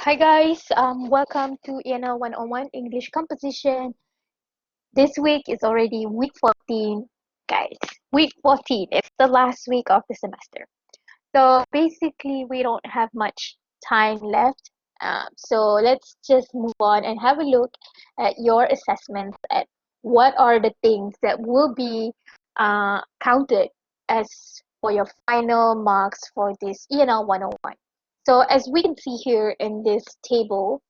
Hi guys, welcome to ENL101 English Composition. This week is already week 14, guys. Week 14, it's the last week of the semester. So basically, we don't have much time left. So let's just move on and have a look at your assessments at what are the things that will be counted as for your final marks for this ENL 101. So as we can see here in this table,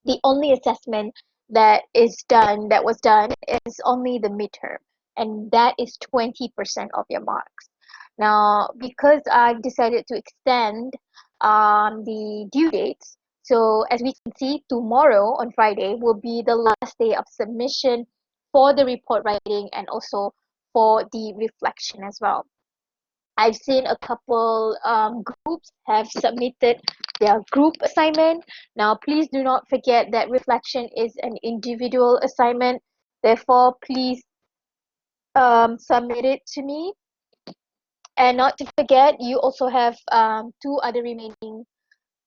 the only assessment that was done is only the midterm, and that is 20% of your marks. Now because I've decided to extend the due dates, so as we can see, tomorrow on Friday will be the last day of submission for the report writing and also for the reflection as well. I've seen a couple groups have submitted their group assignment. Now, please do not forget that reflection is an individual assignment. Therefore, please submit it to me. And not to forget, you also have two other remaining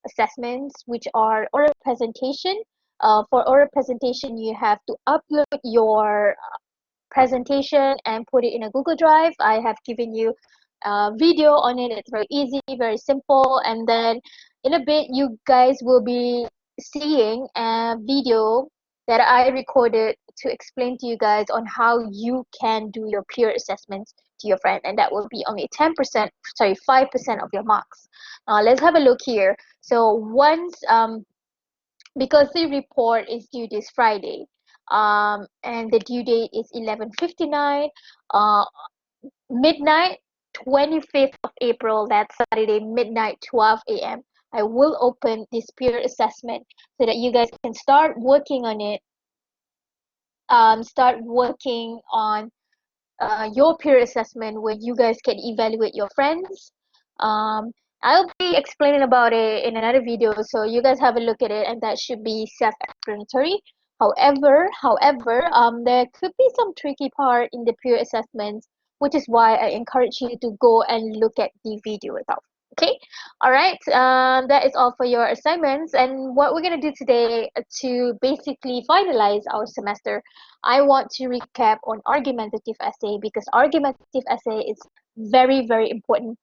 assessments, which are oral presentation. For oral presentation, you have to upload your presentation and put it in a Google Drive. I have given you a video on it. It's very easy, very simple. And then in a bit, you guys will be seeing a video that I recorded to explain to you guys on how you can do your peer assessments to your friend, and that will be only 10%, sorry, 5% of your marks. Let's have a look here. So once because the report is due this Friday, and the due date is 11:59, midnight, 25th of April, that's Saturday, midnight, 12 a.m. I will open this peer assessment so that you guys can start working on it. Start working on your peer assessment where you guys can evaluate your friends. Um, I'll be explaining about it in another video, so you guys have a look at it, and that should be self-explanatory. However, there could be some tricky part in the peer assessments, which is why I encourage you to go and look at the video itself. Okay, all right. That is all for your assignments, and what we're gonna do today to basically finalize our semester, I want to recap on argumentative essay because argumentative essay is very, very important.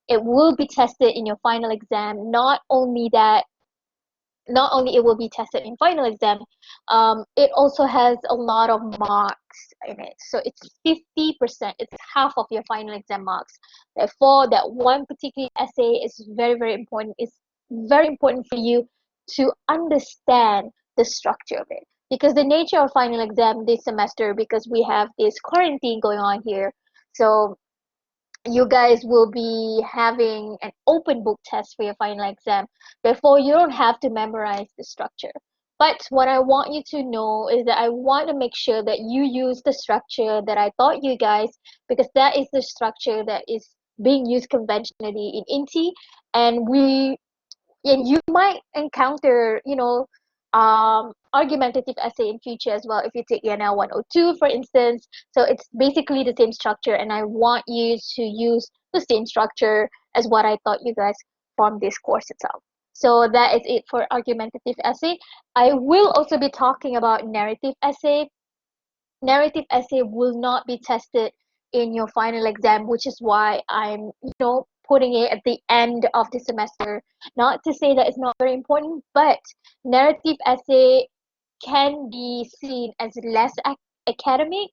It will be tested in your final exam. Not only it will be tested in final exam, it also has a lot of marks in it. So it's 50%, it's half of your final exam marks. Therefore, that one particular essay is very, very important. It's very important for you to understand the structure of it. Because the nature of final exam this semester, because we have this quarantine going on here, so you guys will be having an open book test for your final exam. Therefore, you don't have to memorize the structure. But what I want you to know is that I want to make sure that you use the structure that I taught you guys, because that is the structure that is being used conventionally in INTI, and you might encounter, argumentative essay in future as well if you take ENL102, for instance. So it's basically the same structure, and I want you to use the same structure as what I taught you guys from this course itself. So that is it for argumentative essay. I will also be talking about narrative essay. Narrative essay will not be tested in your final exam, which is why I'm, putting it at the end of the semester. Not to say that it's not very important, but narrative essay can be seen as less academic.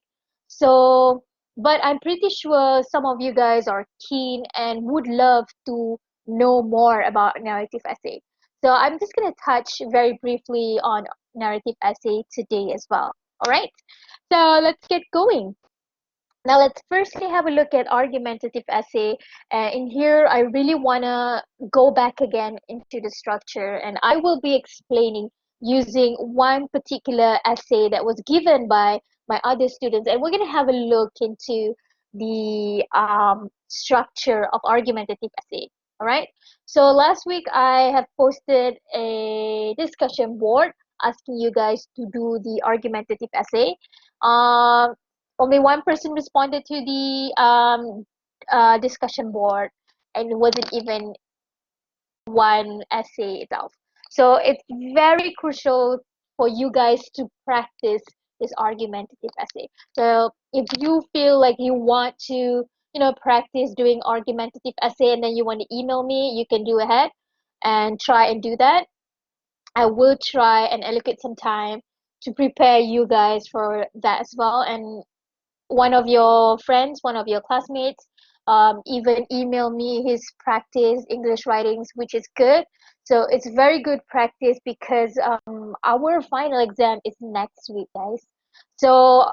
So, but I'm pretty sure some of you guys are keen and would love to know more about narrative essay. So I'm just going to touch very briefly on narrative essay today as well. All right. So let's get going. Now let's firstly have a look at argumentative essay. In here, I really want to go back again into the structure, and I will be explaining using one particular essay that was given by my other students, and we're going to have a look into the structure of argumentative essay. All right. So last week I have posted a discussion board asking you guys to do the argumentative essay. Um, Only one person responded to the discussion board, and it wasn't even one essay itself. So it's very crucial for you guys to practice this argumentative essay. So if you feel like you want to, practice doing argumentative essay and then you want to email me, you can do ahead and try and do that. I will try and allocate some time to prepare you guys for that as well. And one of your friends, one of your classmates, even email me his practice English writings, which is good. So it's very good practice because our final exam is next week, guys. So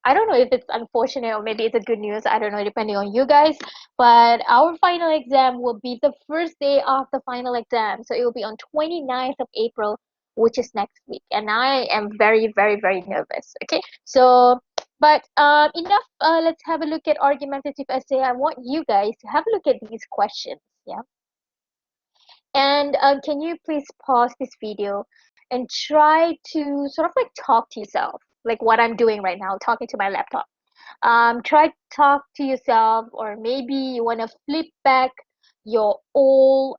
I don't know if it's unfortunate or maybe it's a good news. I don't know, depending on you guys. But our final exam will be the first day of the final exam. So it will be on 29th of April, which is next week. And I am very, very, very nervous. Okay. So but enough. Let's have a look at argumentative essay. I want you guys to have a look at these questions. Yeah. And can you please pause this video and try to sort of like talk to yourself, like what I'm doing right now, talking to my laptop. Try to talk to yourself, or maybe you want to flip back your old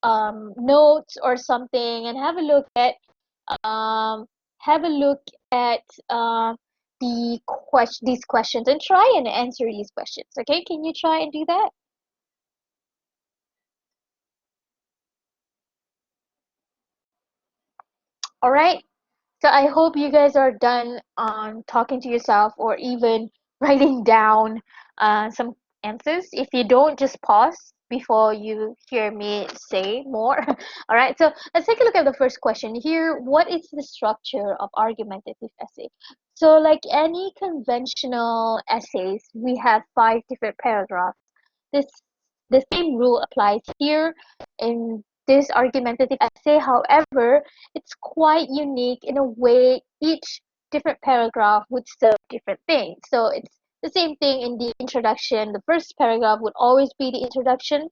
notes or something and um, have a look at these questions and try and answer these questions. Okay, can you try and do that? All right. So I hope you guys are done on talking to yourself or even writing down some answers. If you don't, just pause before you hear me say more. All right, so let's take a look at the first question here. What is the structure of argumentative essay? So like any conventional essays, we have 5 different paragraphs. This the same rule applies here in this argumentative essay. However, it's quite unique in a way each different paragraph would serve different things. So it's the same thing in the introduction. The first paragraph would always be the introduction.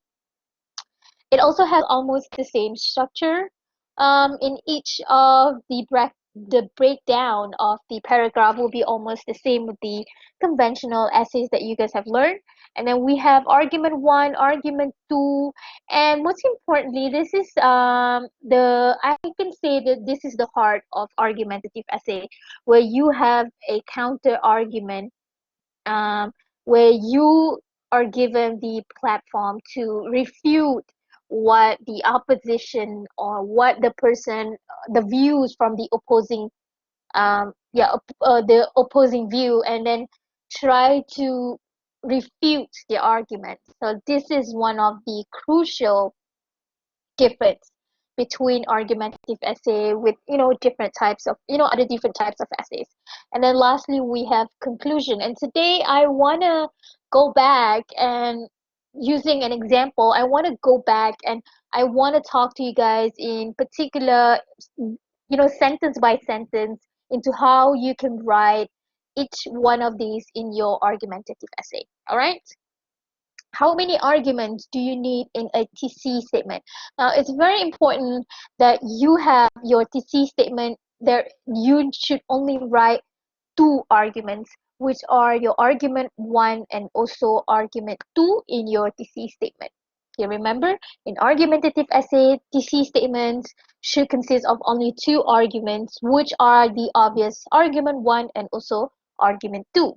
It also has almost the same structure in each of the breakdown of the paragraph will be almost the same with the conventional essays that you guys have learned. And then we have argument one, argument two, and most importantly, this is the I can say that this is the heart of argumentative essay, where you have a counter argument, um, where you are given the platform to refute what the opposition or what the views from the opposing, the opposing view, and then try to refute the argument. So this is one of the crucial difference between argumentative essay with different types of other different types of essays. And then lastly we have conclusion, and today I want to go back and using an example, I want to go back and I want to talk to you guys in particular, sentence by sentence, into how you can write each one of these in your argumentative essay. All right, how many arguments do you need in a TC statement? Now, it's very important that you have your TC statement there. You should only write 2 arguments, which are your argument 1 and also argument 2 in your TC statement. Okay, remember, in argumentative essay, TC statements should consist of only 2 arguments, which are the obvious argument 1 and also argument 2.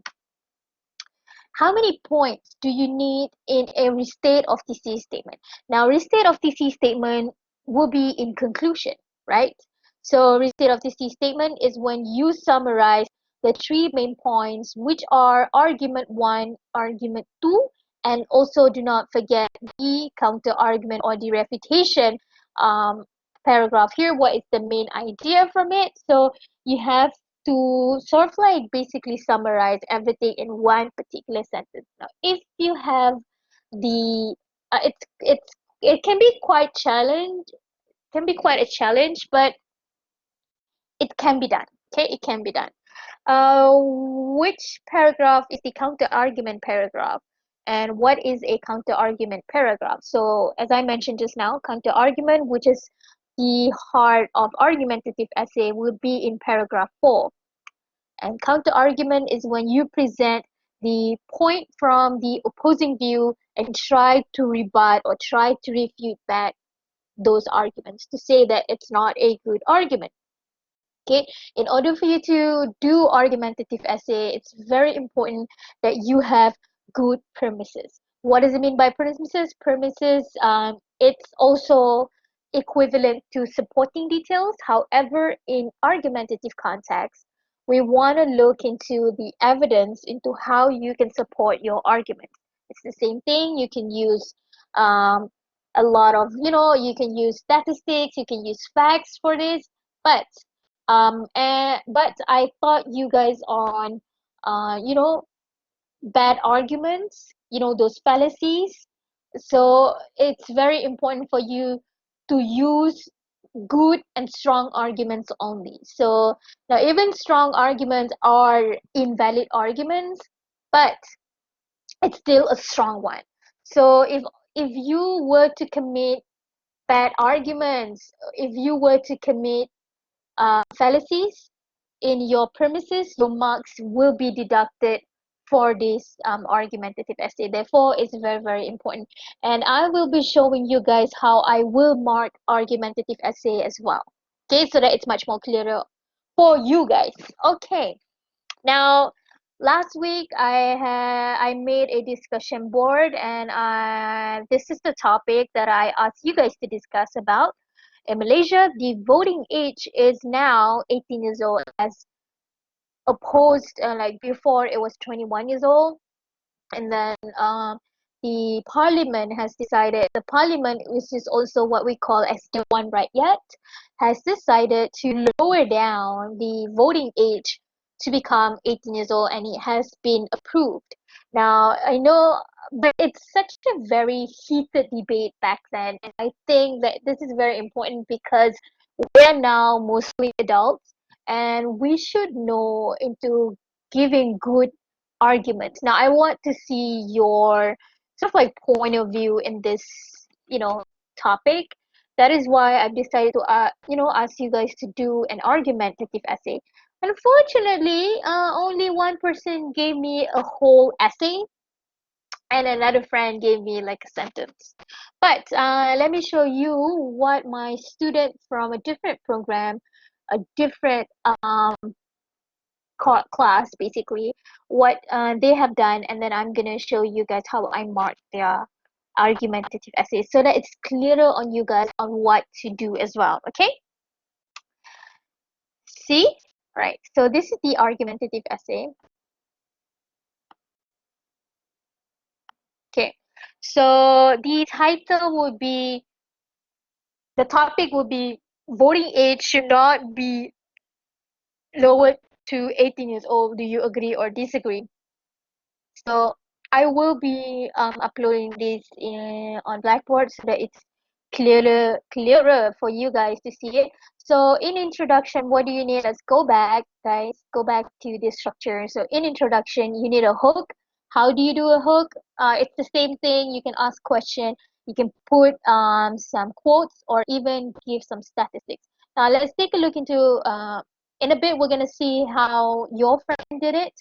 How many points do you need in a restate of TC statement? Now, restate of TC statement will be in conclusion, right? So, restate of TC statement is when you summarize the 3 main points, which are argument 1, argument 2, and also do not forget the counter argument or the refutation um, paragraph here. What is the main idea from it? So, you have to sort of like basically summarize everything in one particular sentence. Now, if you have the it can be quite a challenge, but it can be done. Okay, it can be done. Which paragraph is the counter argument paragraph? And what is a counter argument paragraph? So, as I mentioned just now, counter argument, which is the heart of argumentative essay, will be in paragraph 4. And counter-argument is when you present the point from the opposing view and try to rebut or try to refute that those arguments to say that it's not a good argument. Okay, in order for you to do argumentative essay, it's very important that you have good premises. What does it mean by premises? Premises, it's also equivalent to supporting details. However, in argumentative context, we want to look into the evidence into how you can support your argument. It's the same thing. You can use um, a lot of, you can use statistics, you can use facts for this, but but I thought you guys on you know bad arguments, those fallacies. So it's very important for you to use good and strong arguments only. So now even strong arguments are invalid arguments, but it's still a strong one. So if you were to commit bad arguments, if you were to commit fallacies in your premises, your marks will be deducted for this argumentative essay. Therefore, it's very, very important. And I will be showing you guys how I will mark argumentative essay as well. Okay, so that it's much more clearer for you guys. Okay, now last week I made a discussion board, and this is the topic that I asked you guys to discuss about. In Malaysia, the voting age is now 18 years old, as opposed like before it was 21 years old. And then the parliament has decided, the parliament, which is also what we call as the one right yet, has decided to lower down the voting age to become 18 years old, and it has been approved. Now I know, but it's such a very heated debate back then, and I think that this is very important because we are now mostly adults, and we should know into giving good arguments. Now, I want to see your sort of like point of view in this, topic. That is why I've decided to, ask you guys to do an argumentative essay. Unfortunately, only one person gave me a whole essay, and another friend gave me like a sentence. But let me show you what my student from a different program, a different class basically, what they have done, and then I'm gonna show you guys how I mark their argumentative essay so that it's clearer on you guys on what to do as well. Okay, see, right, so this is the argumentative essay. Okay, so the title would be, the topic would be, voting age should not be lowered to 18 years old. Do you agree or disagree? So I will be uploading this on Blackboard so that it's clearer for you guys to see it. So in introduction, what do you need? Let's go back, guys. Go back to the structure. So in introduction, you need a hook. How do you do a hook? It's the same thing. You can ask question. You can put some quotes or even give some statistics. Now let's take a look into. In a bit, we're gonna see how your friend did it.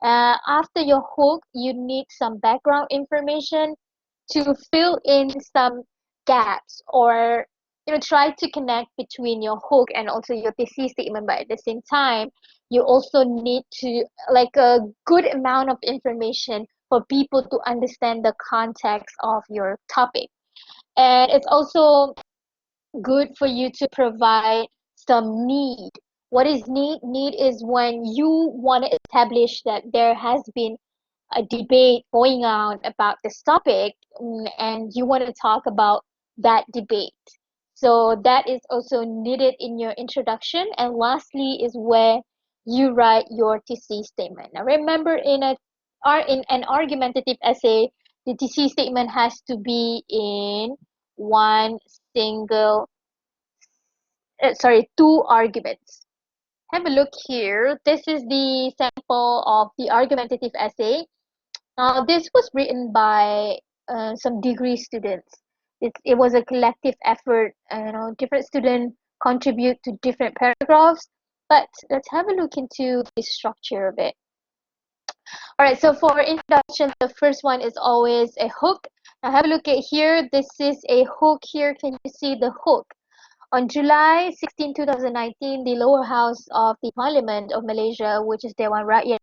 After your hook, you need some background information to fill in some gaps, or try to connect between your hook and also your thesis statement. But at the same time, you also need to like a good amount of information for people to understand the context of your topic. And it's also good for you to provide some need. What is need? Need is when you want to establish that there has been a debate going on about this topic, and you want to talk about that debate. So that is also needed in your introduction. And lastly is where you write your thesis statement. Now remember, in an argumentative essay, the thesis statement has to be in one single two arguments. Have a look here. This is the sample of the argumentative essay. This was written by some degree students. It was a collective effort. Different students contribute to different paragraphs. But let's have a look into the structure of it. All right, so for introduction, the first one is always a hook. Now have a look at here. This is a hook here. Can you see the hook? On July 16, 2019, the lower house of the Parliament of Malaysia, which is Dewan Rakyat,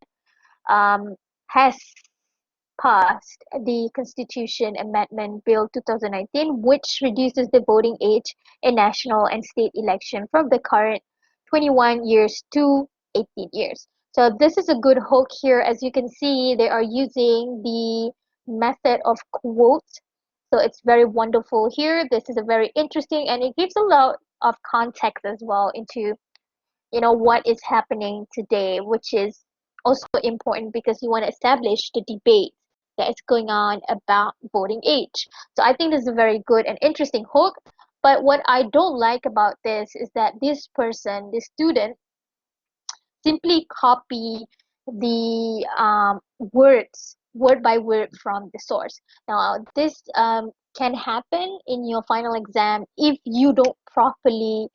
has passed the Constitution Amendment Bill 2019, which reduces the voting age in national and state election from the current 21 years to 18 years. So this is a good hook here. As you can see, they are using the method of quotes. So it's very wonderful here. This is a very interesting, and it gives a lot of context as well into what is happening today, which is also important because you want to establish the debate that is going on about voting age. So I think this is a very good and interesting hook. But what I don't like about this is that this person, this student, simply copy the words word by word from the source. Now, this can happen in your final exam if you don't properly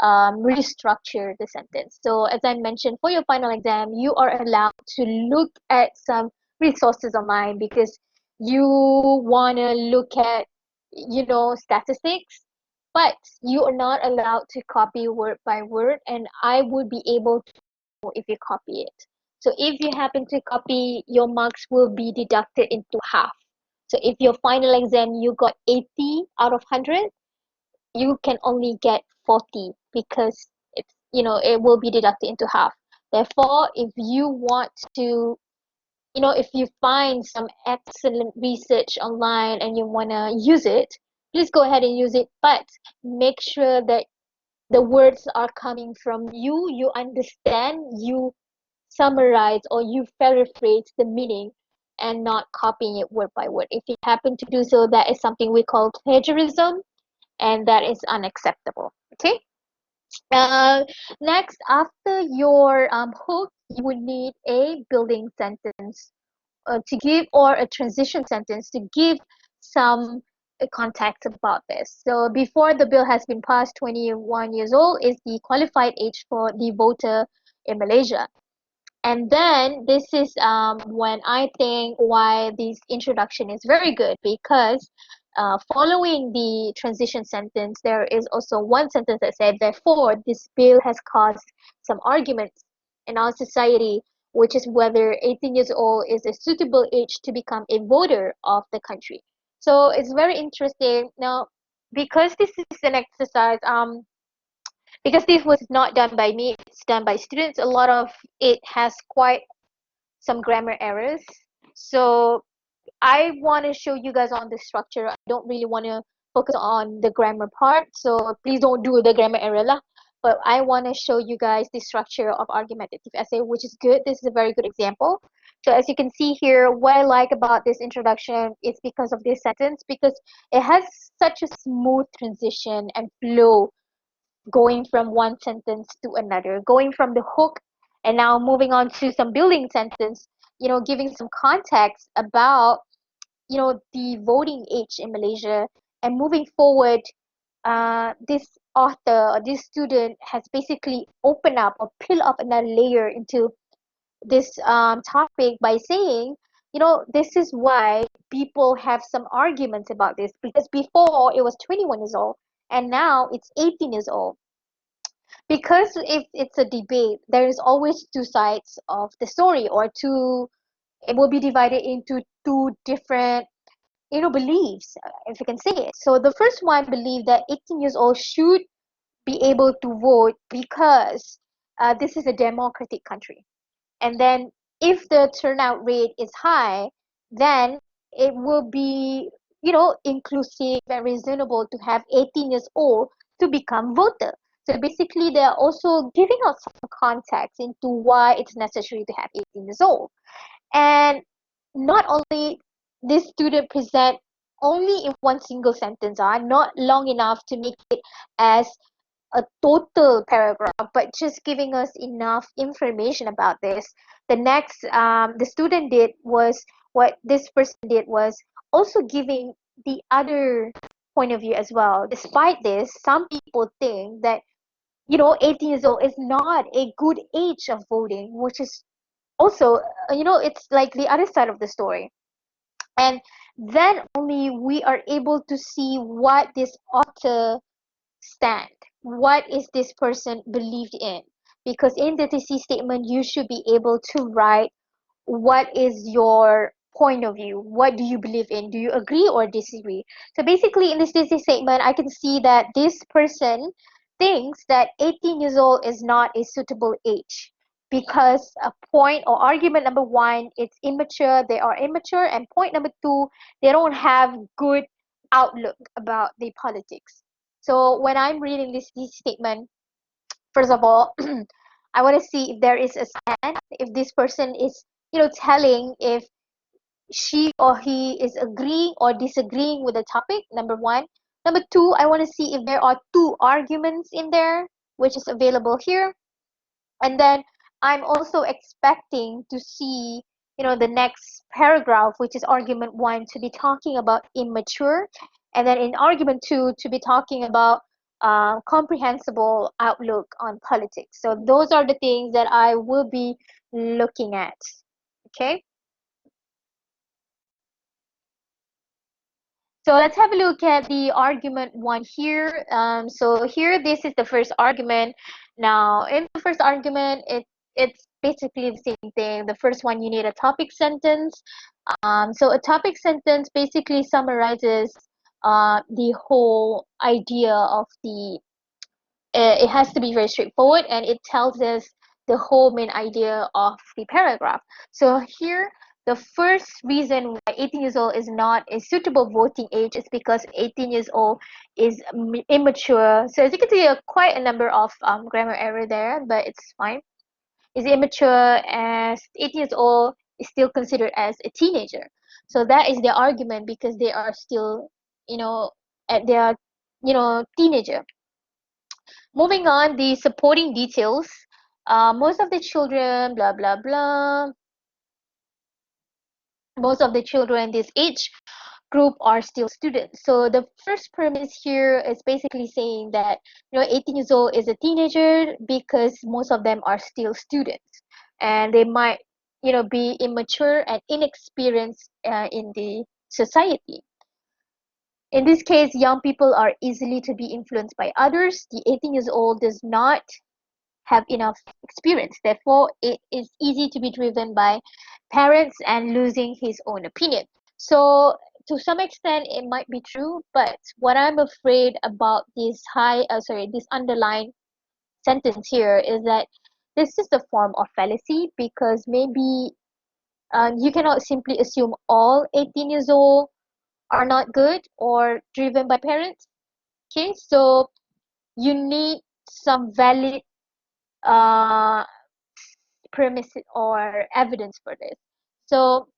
restructure the sentence. So, as I mentioned, for your final exam, you are allowed to look at some resources online because you want to look at, statistics, but you are not allowed to copy word by word, and I would be able to if you copy it. So if you happen to copy, your marks will be deducted into half. So if your final exam you got 80 out of 100, you can only get 40 because it will be deducted into half. Therefore, if you want to, if you find some excellent research online and you want to use it, please go ahead and use it, but make sure that the words are coming from you, you understand, you summarize or you paraphrase the meaning and not copying it word by word. If you happen to do so, that is something we call plagiarism, and that is unacceptable. Okay. Uh, Next, after your hook, you would need a building sentence to give, or a transition sentence to give some context about this. So before the bill has been passed, 21 years old is the qualified age for the voter in Malaysia. And then this is when I think why this introduction is very good, because following the transition sentence, there is also one sentence that said, therefore, this bill has caused some arguments in our society, which is whether 18 years old is a suitable age to become a voter of the country. So it's very interesting. Now, because this is an exercise, because this was not done by me, it's done by students, a lot of it has quite some grammar errors. So I want to show you guys on the structure. I don't really want to focus on the grammar part, so please don't do the grammar error lah. But I want to show you guys the structure of argumentative essay, which is good. This is a very good example. So as you can see here, what I like about this introduction is because of this sentence, because it has such a smooth transition and flow going from one sentence to another, going from the hook and now moving on to some building sentence, giving some context about, the voting age in Malaysia, and moving forward, this author or this student has basically opened up or peel up another layer into this topic by saying, this is why people have some arguments about this, because before it was 21 years old and now it's 18 years old. Because if it's a debate, there is always two sides of the story, or two, it will be divided into two different, beliefs, if you can say it. So the first one believe that 18 years old should be able to vote because this is a democratic country. And then if the turnout rate is high, then it will be, inclusive and reasonable to have 18 years old to become voter. So basically, they're also giving us some context into why it's necessary to have 18 years old. And not only this student present only in one single sentence, not long enough to make it as a total paragraph, but just giving us enough information about this. The next, the student did was, what this person did was also giving the other point of view as well. Despite this, some people think that 18 years old is not a good age of voting, which is also, it's like the other side of the story. And then only we are able to see what this author stand. What is this person believed in? Because in the thesis statement, you should be able to write what is your point of view. What do you believe in? Do you agree or disagree? So basically, in this thesis statement, I can see that this person thinks that 18 years old is not a suitable age because a point or argument number one, it's immature, they are immature, and point number two, they don't have good outlook about the politics. So when I'm reading this statement, first of all, I want to see if there is a stand, if this person is, telling if she or he is agreeing or disagreeing with the topic, number one. Number two, I want to see if there are two arguments in there, which is available here. And then I'm also expecting to see, the next paragraph, which is argument one, to be talking about immature. And then in argument two, to be talking about comprehensible outlook on politics. So those are the things that I will be looking at. Okay. So let's have a look at the argument one here. So here, this is the first argument. Now, in the first argument, it's basically the same thing. The first one, you need a topic sentence. So a topic sentence basically summarizes the whole idea of the it has to be very straightforward, and it tells us the whole main idea of the paragraph. So here, the first reason why 18 years old is not a suitable voting age is because 18 years old is immature. So as you can see, quite a number of grammar error there, but it's fine. Is immature as 18 years old is still considered as a teenager. So that is the argument because they are still, they are, teenager. Moving on, the supporting details. Most of the children, blah, blah, blah. Most of the children this age group are still students. So the first premise here is basically saying that, 18 years old is a teenager because most of them are still students. And they might, be immature and inexperienced in the society. In this case, young people are easily to be influenced by others. The 18 years old does not have enough experience. Therefore, it is easy to be driven by parents and losing his own opinion. So, to some extent, it might be true, but what I'm afraid about this underlined sentence here is that this is a form of fallacy because maybe you cannot simply assume all 18 years old are not good or driven by parents. Okay, so you need some valid uh, premise or evidence for this. So,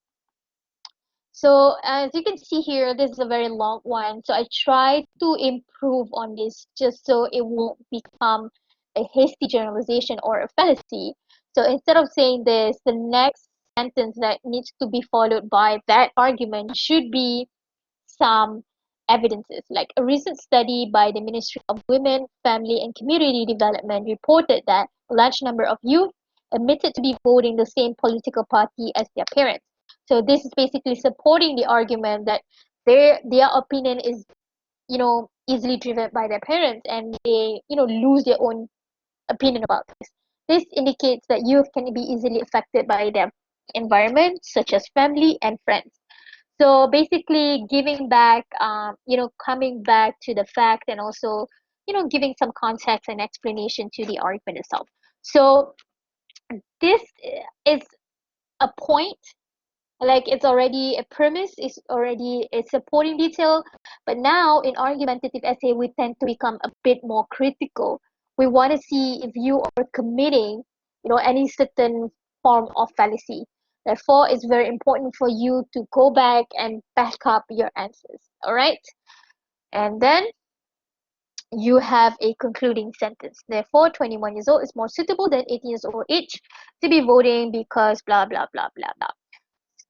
so as you can see here, this is a very long one. So I try to improve on this just so it won't become a hasty generalization or a fallacy. So instead of saying this, the next sentence that needs to be followed by that argument should be some evidences. Like a recent study by the Ministry of Women, Family and Community Development reported that a large number of youth admitted to be voting the same political party as their parents. So this is basically supporting the argument that their opinion is, easily driven by their parents, and they, lose their own opinion about this. This indicates that youth can be easily affected by their environment, such as family and friends. So basically, giving back, coming back to the fact, and also, giving some context and explanation to the argument itself. So this is a point, like it's already a premise, it's already a supporting detail. But now in argumentative essay, we tend to become a bit more critical. We want to see if you are committing, any certain form of fallacy. Therefore, it's very important for you to go back and back up your answers. All right. And then you have a concluding sentence. Therefore, 21 years old is more suitable than 18 years old age to be voting because blah, blah, blah, blah, blah.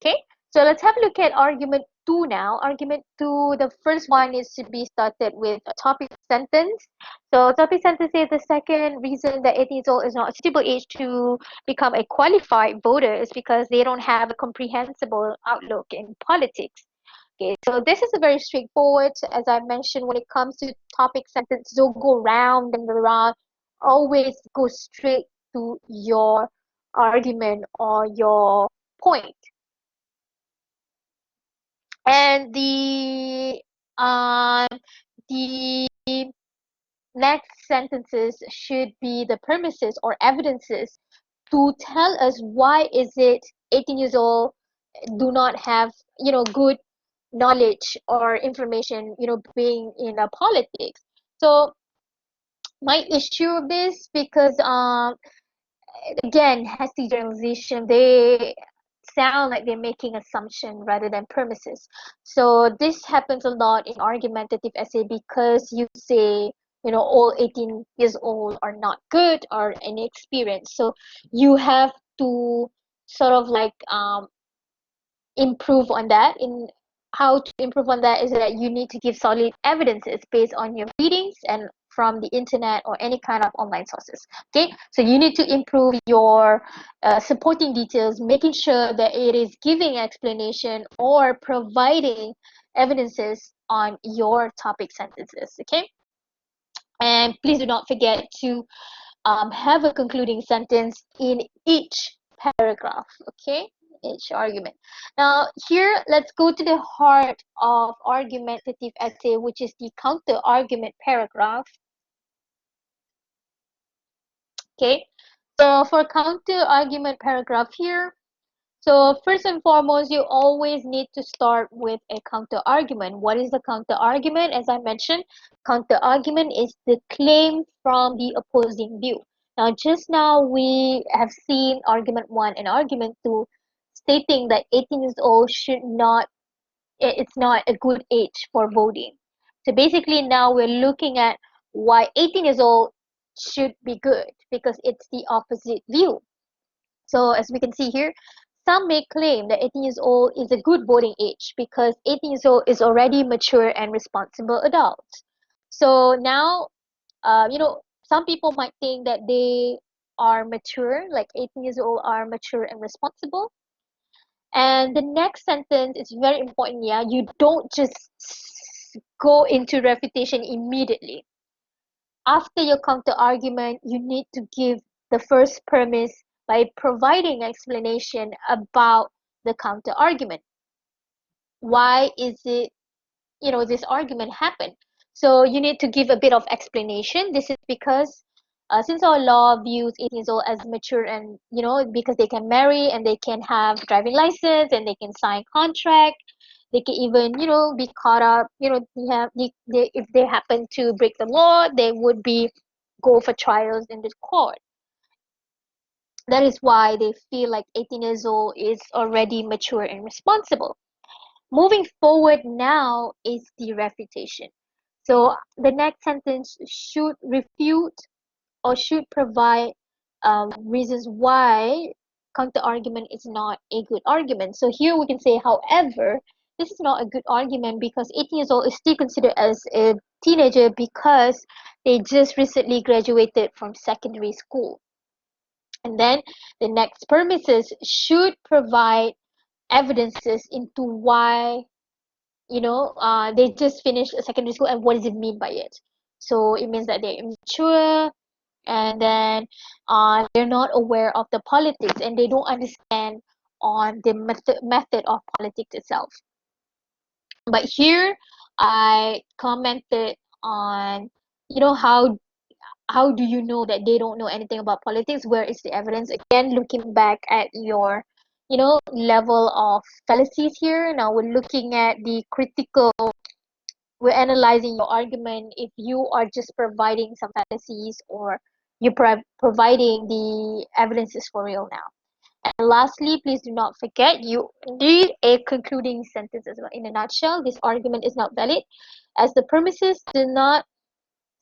Okay, so let's have a look at argument two now. Argument two, the first one is to be started with a topic sentence. So topic sentence is the second reason that 18 years old is not a suitable age to become a qualified voter is because they don't have a comprehensible outlook in politics. Okay, so this is a very straightforward. As I mentioned, when it comes to topic sentence, don't go round and around. Always go straight to your argument or your point. And the next sentences should be the premises or evidences to tell us why is it 18 years old do not have good knowledge or information being in politics. So my issue of this, because again, hasty generalization, they sound like they're making assumption rather than premises. So this happens a lot in argumentative essay because you say, all 18 years old are not good or inexperienced. So you have to sort of like improve on that. In how to improve on that is that you need to give solid evidences based on your readings and from the internet or any kind of online sources. Okay, so you need to improve your supporting details, making sure that it is giving explanation or providing evidences on your topic sentences. Okay, and please do not forget to have a concluding sentence in each paragraph. Okay, each argument. Now here, let's go to the heart of argumentative essay, which is the counter argument paragraph. Okay, so for counter argument paragraph here, so first and foremost, you always need to start with a counter argument. What is the counter argument? As I mentioned, counter argument is the claim from the opposing view. Now, just now we have seen argument 1 and argument 2 stating that 18 years old should not, it's not a good age for voting. So basically now we're looking at why 18 years old should be good, because it's the opposite view. So as we can see here, some may claim that 18 years old is a good voting age because 18 years old is already mature and responsible adults. So now, some people might think that they are mature, like 18 years old are mature and responsible. And the next sentence is very important, yeah. You don't just go into refutation immediately. After your counter argument, you need to give the first premise by providing explanation about the counter argument. Why is it, this argument happened? So you need to give a bit of explanation. This is because since our law views 18 years old as mature, and because they can marry and they can have driving license and they can sign contract, they can even be caught up, if they happen to break the law, they would be go for trials in the court. That is why they feel like 18 years old is already mature and responsible. Moving forward now is the refutation. So the next sentence should refute or should provide reasons why counter argument is not a good argument. So here we can say, however, this is not a good argument because 18 years old is still considered as a teenager because they just recently graduated from secondary school. And then the next premises should provide evidences into why they just finished secondary school and what does it mean by it. So it means that they're immature, and then they're not aware of the politics and they don't understand on the method of politics itself. But here I commented on, how do you know that they don't know anything about politics? Where is the evidence? Again, looking back at your level of fallacies here. Now we're looking at the critical, we're analyzing your argument if you are just providing some fallacies or you providing the evidences for real now. And lastly, please do not forget, you need a concluding sentence as well. In a nutshell, this argument is not valid as the premises do not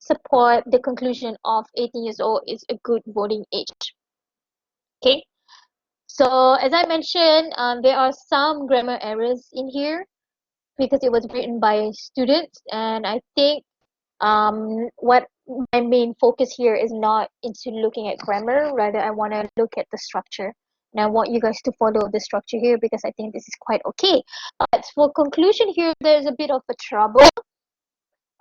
support the conclusion of 18 years old is a good voting age. Okay, so as I mentioned, there are some grammar errors in here because it was written by students, and I think what my main focus here is not into looking at grammar, rather I want to look at the structure. And I want you guys to follow the structure here because I think this is quite okay. But for conclusion here, there's a bit of a trouble.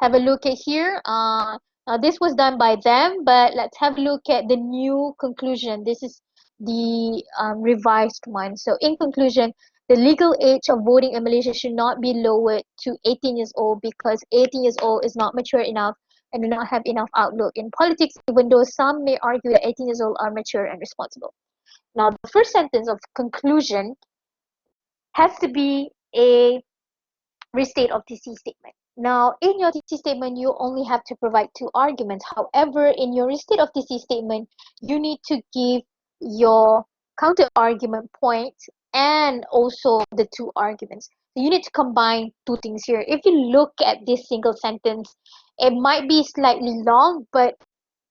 Have a look at here. Now this was done by them, but let's have a look at the new conclusion. This is the revised one. So in conclusion, the legal age of voting in Malaysia should not be lowered to 18 years old because 18 years old is not mature enough and do not have enough outlook in politics, even though some may argue that 18 years old are mature and responsible. Now, the first sentence of conclusion has to be a restate of TC statement. Now, in your TC statement, you only have to provide two arguments. However, in your restate of TC statement, you need to give your counter argument points and also the two arguments. So you need to combine two things here. If you look at this single sentence, it might be slightly long, but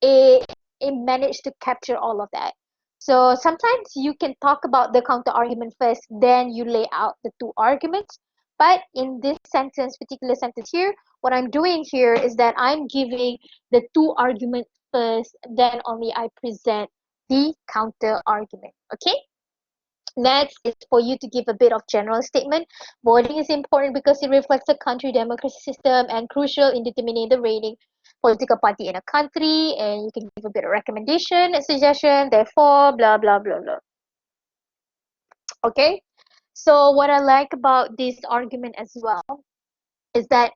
it it managed to capture all of that. So sometimes you can talk about the counter argument first, then you lay out the two arguments. But in this sentence, particular sentence here, what I'm doing here is that I'm giving the two arguments first, then only I present the counter argument. Okay? Next is for you to give a bit of general statement. Voting is important because it reflects the country democracy system and crucial in determining the rating political party in a country. And you can give a bit of recommendation, a suggestion, therefore, blah, blah, blah, blah. Okay? So what I like about this argument as well is that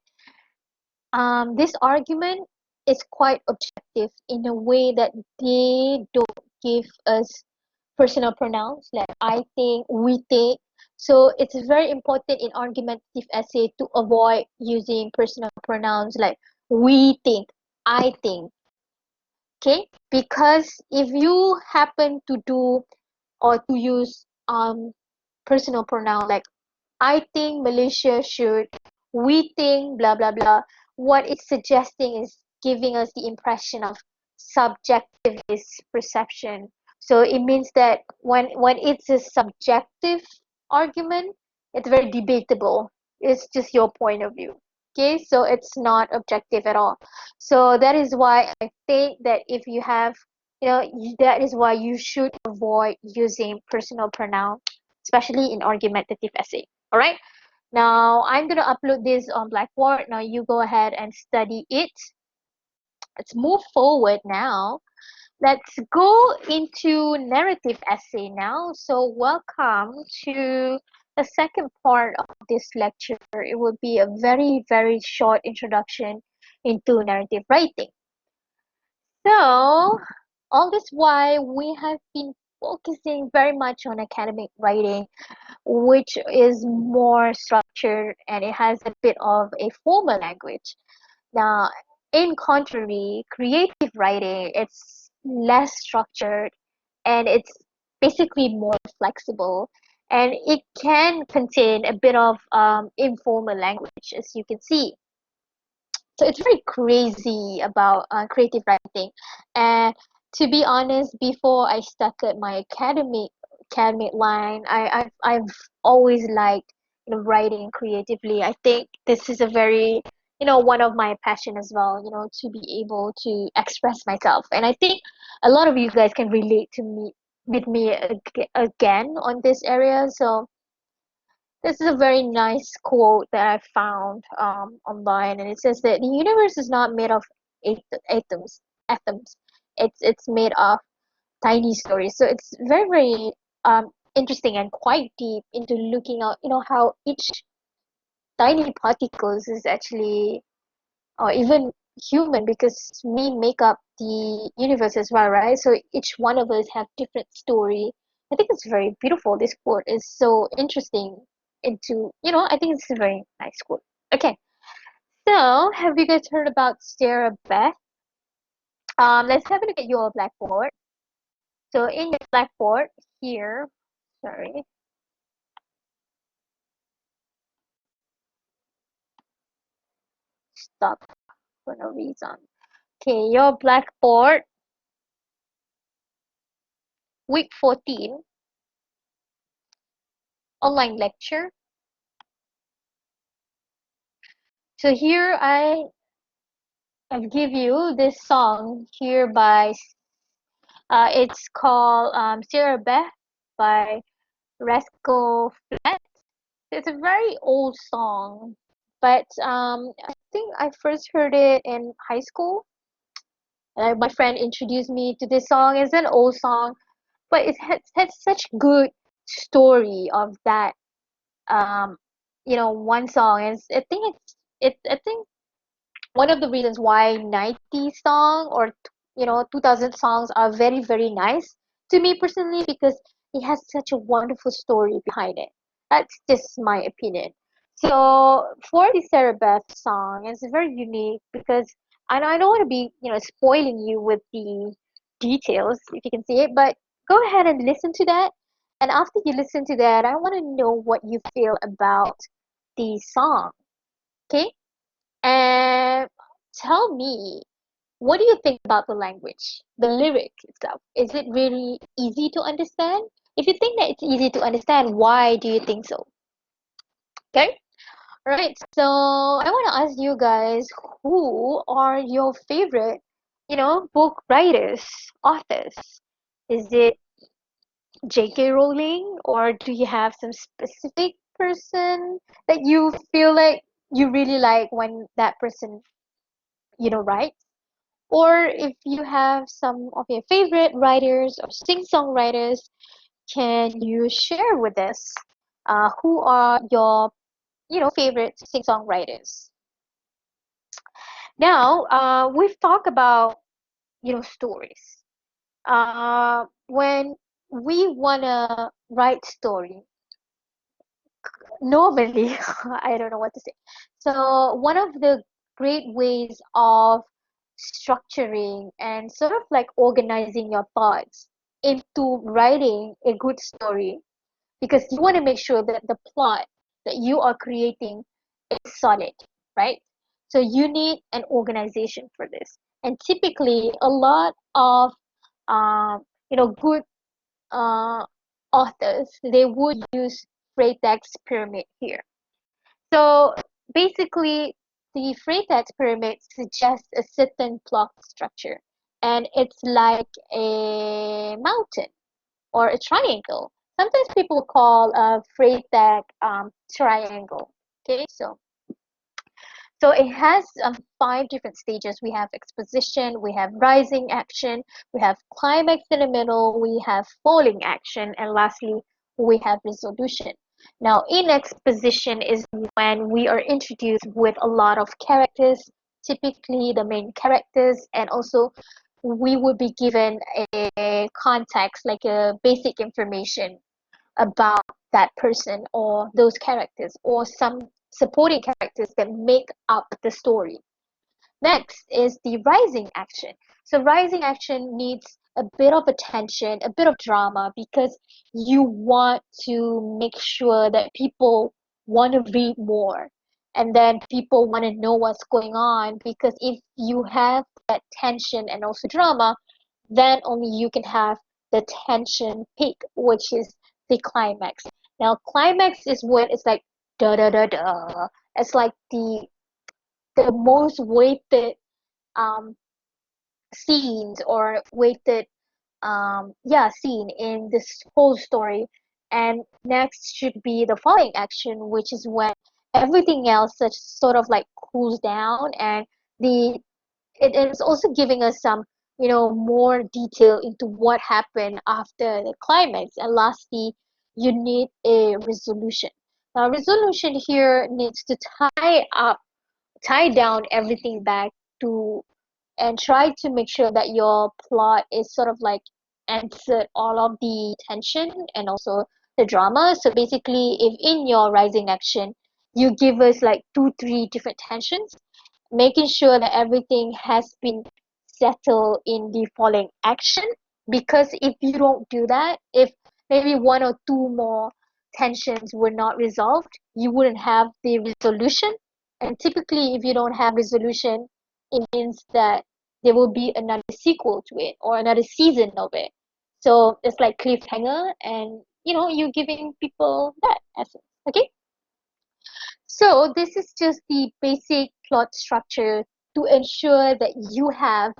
this argument is quite objective in a way that they don't give us personal pronouns like I think, we think. So it's very important in argumentative essay to avoid using personal pronouns like we think, I think. Okay, because if you happen to do or to use personal pronoun like I think Malaysia should, we think, blah, blah, blah. What it's suggesting is giving us the impression of subjectivist perception. So it means that when it's a subjective argument, it's very debatable. It's just your point of view. Okay, so it's not objective at all. So that is why I think that if you have, that is why you should avoid using personal pronoun, especially in argumentative essay. All right. Now I'm gonna upload this on Blackboard. Now you go ahead and study it. Let's move forward now. Let's go into narrative essay now. So welcome to the second part of this lecture. It will be a very, very short introduction into narrative writing. So all this while we have been focusing very much on academic writing, which is more structured and it has a bit of a formal language. Now, in contrary, creative writing, it's less structured and it's basically more flexible and it can contain a bit of informal language, as you can see. So it's very crazy about creative writing. And to be honest, before I started my academic line, I've always liked writing creatively. I think this is a very one of my passion as well. To be able to express myself, and I think a lot of you guys can relate to me with me again on this area. So this is a very nice quote that I found online, and it says that the universe is not made of atoms. Atoms. It's made of tiny stories. So it's very very interesting and quite deep into looking at how each tiny particles is actually or even human because we make up the universe as well, right? So each one of us have different story. I think it's very beautiful. This quote is so interesting into, I think it's a very nice quote. Okay, so have you guys heard about Sarah Beth? Let's have a look at your blackboard. So in your blackboard here, sorry, stop for no reason. Okay, your blackboard, week 14, online lecture. So here I've give you this song here by it's called Sarah Beth by Rascal Flatts. It's a very old song, but I think I first heard it in high school. My friend introduced me to this song. It's an old song, but it had such good story of that one song. And I think one of the reasons why 90s song or 2000 songs are very very nice to me personally, because it has such a wonderful story behind it. That's just my opinion. So for the Sarah Beth song, it's very unique because I don't want to be spoiling you with the details if you can see it, but go ahead and listen to that. And after you listen to that, I want to know what you feel about the song. Okay, and tell me, what do you think about the language, the lyric itself? Is it really easy to understand? If you think that it's easy to understand, why do you think so? Okay, all right. So I want to ask you guys, who are your favorite, book writers, authors? Is it J.K. Rowling, or do you have some specific person that you feel like you really like when that person, writes? Or if you have some of your favorite writers or sing-songwriters, can you share with us who are your, favorite sing-songwriters? Now, we've talked about, stories. When we wanna write story, normally, I don't know what to say. So one of the great ways of structuring and sort of like organizing your thoughts into writing a good story, because you want to make sure that the plot that you are creating is solid, right? So you need an organization for this. And typically, a lot of good uh, authors, they would use Freytag's pyramid here. So basically, the Freytag pyramid suggests a certain plot structure, and it's like a mountain or a triangle. Sometimes people call a Freytag triangle. Okay, so it has five different stages. We have exposition, we have rising action, we have climax in the middle, we have falling action, and lastly, we have resolution. Now, in exposition is when we are introduced with a lot of characters, typically the main characters, and also we would be given a context, like a basic information about that person or those characters or some supporting characters that make up the story. Next is the rising action. So rising action needs a bit of attention, a bit of drama, because you want to make sure that people want to read more, and then people want to know what's going on, because if you have that tension and also drama, then only you can have the tension peak, which is the climax. Now, climax is when it's like da da da da. It's like the most weighted um scenes or weighted scene in this whole story. And next should be the falling action, which is when everything else such sort of like cools down, and the it is also giving us some more detail into what happened after the climax. And lastly, you need a resolution. Now resolution here needs to tie down everything back to, and try to make sure that your plot is sort of like answered all of the tension and also the drama. So basically, if in your rising action you give us like two three different tensions, making sure that everything has been settled in the following action. Because if you don't do that, if maybe one or two more tensions were not resolved, you wouldn't have the resolution. And typically, if you don't have resolution, it means that there will be another sequel to it or another season of it. So it's like cliffhanger, and you're giving people that essence. Okay, so this is just the basic plot structure to ensure that you have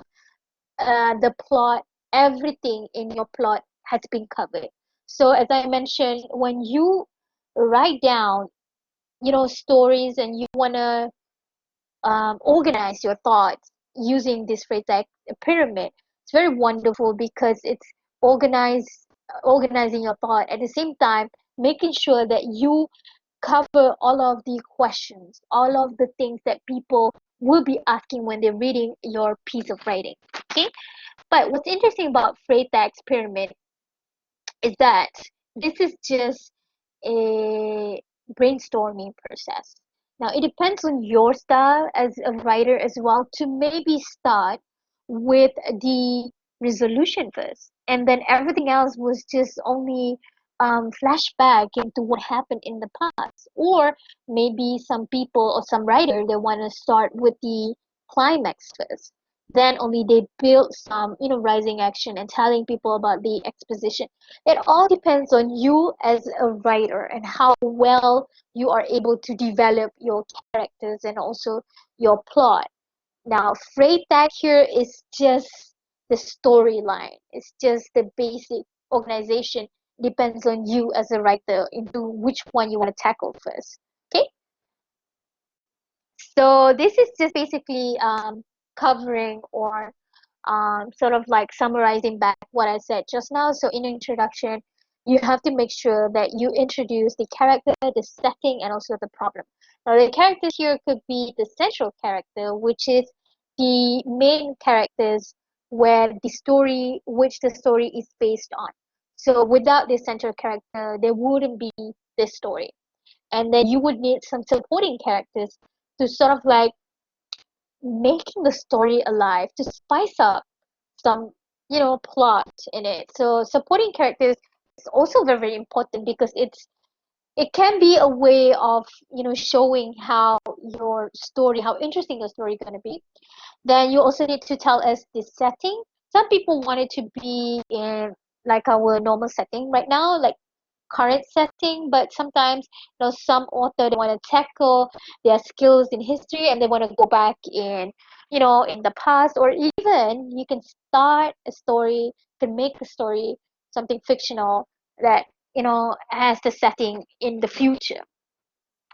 the plot, everything in your plot has been covered. So as I mentioned, when you write down, stories, and you wanna organize your thoughts using this phrase like a pyramid, it's very wonderful because it's organize organizing your thought at the same time making sure that you cover all of the questions, all of the things that people will be asking when they're reading your piece of writing. Okay, but what's interesting about Freytag's pyramid is that this is just a brainstorming process. Now, it depends on your style as a writer as well to maybe start with the resolution first, and then everything else was just only flashback into what happened in the past. Or maybe some people or some writer they want to start with the climax first. Then only they build some, rising action and telling people about the exposition. It all depends on you as a writer and how well you are able to develop your characters and also your plot. Now, Freytag here is just the storyline. It's just the basic organization. Depends on you as a writer into which one you want to tackle first. Okay, so this is just basically covering or sort of like summarizing back what I said just now. So in introduction, you have to make sure that you introduce the character, the setting, and also the problem. Now the characters here could be the central character, which is the main characters where which the story is based on. So without this central character, there wouldn't be this story. And then you would need some supporting characters to sort of like making the story alive, to spice up some plot in it. So supporting characters is also very, very important because it can be a way of showing how interesting your story is going to be. Then you also need to tell us the setting. Some people want it to be in like our normal setting right now, like current setting, but sometimes some author they want to tackle their skills in history and they want to go back in the past, or even you can start a story, can make a story something fictional that has the setting in the future.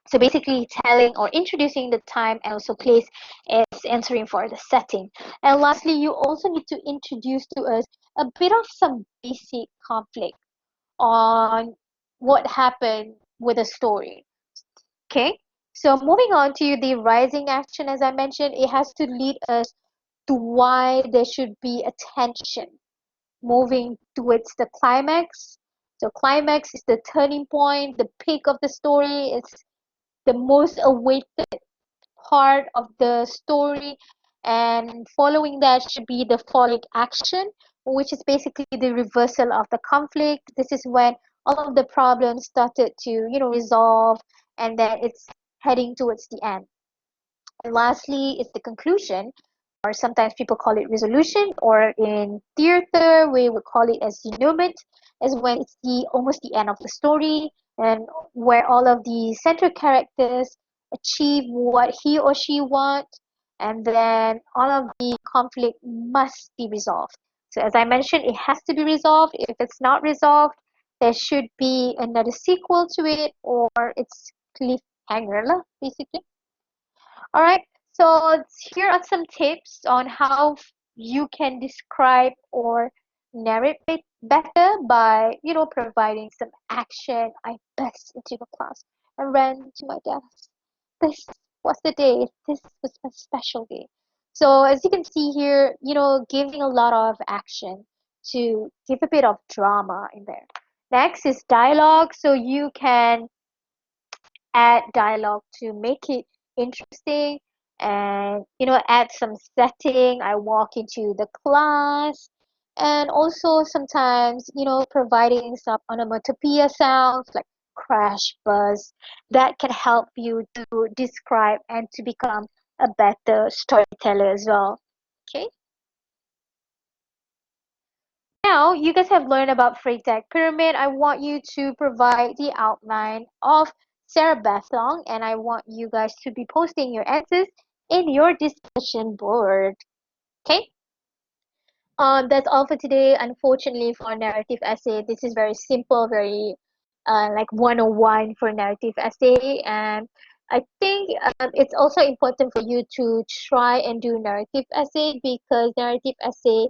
So basically telling or introducing the time and also place is answering for the setting. And lastly, you also need to introduce to us a bit of some basic conflict on what happened with the story. Okay, so moving on to the rising action, as I mentioned, it has to lead us to why there should be a tension moving towards the climax. So climax is the turning point, the peak of the story. It's the most awaited part of the story, and following that should be the falling action, which is basically the reversal of the conflict. This is when all of the problems started to resolve, and then it's heading towards the end. And lastly is the conclusion, or sometimes people call it resolution, or in theater we would call it as denouement, is when it's the almost the end of the story, and where all of the central characters achieve what he or she want, and then all of the conflict must be resolved. So as I mentioned, it has to be resolved. If it's not resolved, there should be another sequel to it, or it's cliffhanger lah, basically. All right, so here are some tips on how you can describe or narrate it better by, providing some action. I burst into the class and ran to my desk. This was the day. This was a special day. So as you can see here, giving a lot of action to give a bit of drama in there. Next is dialogue. So you can add dialogue to make it interesting, and add some setting. I walk into the class, and also sometimes providing some onomatopoeia sounds like crash, buzz, that can help you to describe and to become a better storyteller as well. Okay, now you guys have learned about Freytag pyramid. I want you to provide the outline of Sarah Bethlong, and I want you guys to be posting your answers in your discussion board. Okay? That's all for today. Unfortunately, for narrative essay, this is very simple, very like 101 for narrative essay. And I think it's also important for you to try and do narrative essay because narrative essay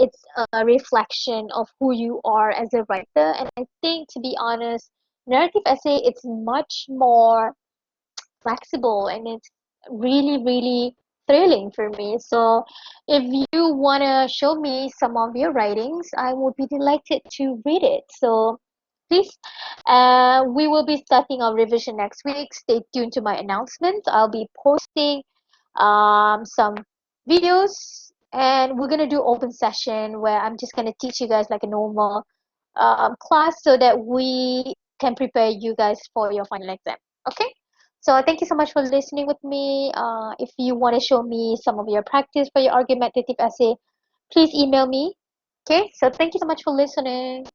it's a reflection of who you are as a writer. And I think, to be honest, narrative essay it's much more flexible and it's really, really thrilling for me. So if you want to show me some of your writings, I would be delighted to read it. So please, we will be starting our revision next week. Stay tuned to my announcements. I'll be posting some videos and we're gonna do open session where I'm just gonna teach you guys like a normal class so that we can prepare you guys for your final exam. Okay? So thank you so much for listening with me. If you want to show me some of your practice for your argumentative essay, please email me. Okay? So thank you so much for listening.